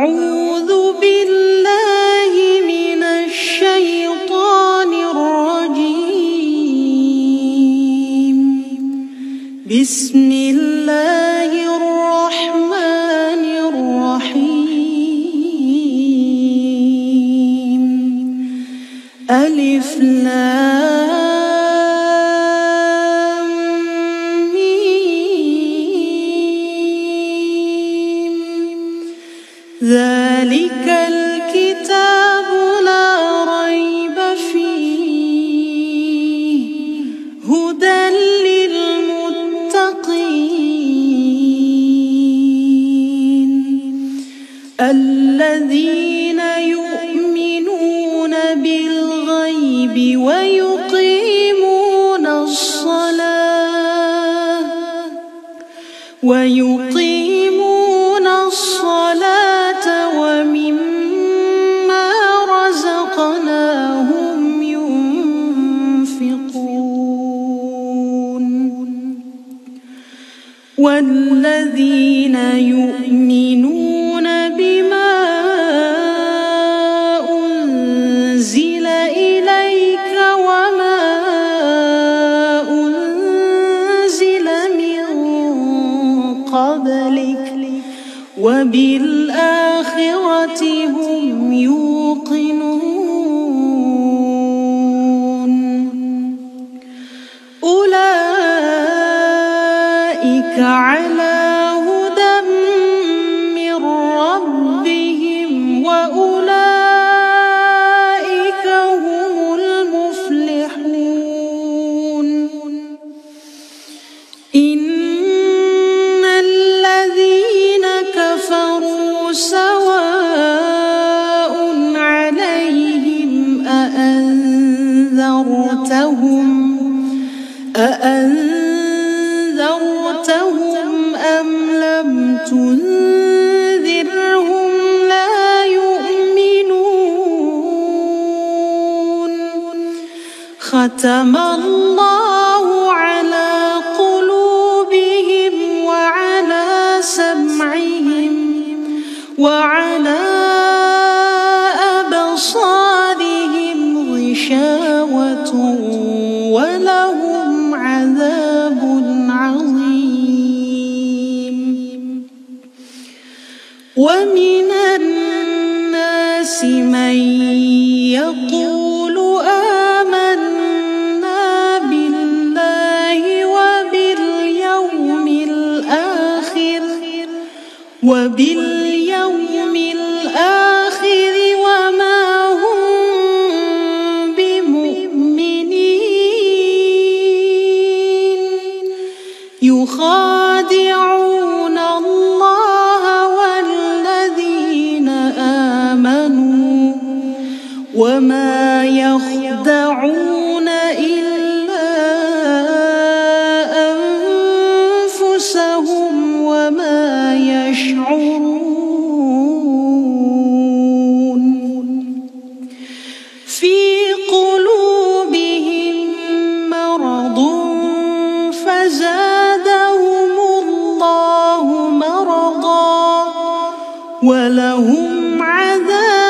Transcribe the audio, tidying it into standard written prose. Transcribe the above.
أعوذ بالله من الشيطان الرجيم. بسم الله الرحمن الرحيم. ألف لام ميم. ذلك الكتاب لا ريب فيه هدى للمتقين الذين يؤمنون بالغيب ويقيمون الصلاة ومما رزقناهم ينفقون والذين يؤمنون بما أنزل إليك وما أنزل من قبلك وبالآخرة هم يوقنون. أولئك على هدى من ربهم وأولئك هم المفلحون. إن الذين كفروا سواء عليهم أأنذرتهم أم لم تنذرهم لا يؤمنون. ختم الله على قلوبهم وعلى سمعهم وعلى أبصارهم غشاوة ولهم عذاب عظيم. ومن الناس من يقول آمنا بالله وباليوم الآخر وما هم بمؤمنين. يخادعون الله والذين آمنوا وما يخدعون إلا أنفسهم وما يشعرون. في قلوبهم مرض فزادهم الله مرضا ولهم عذاب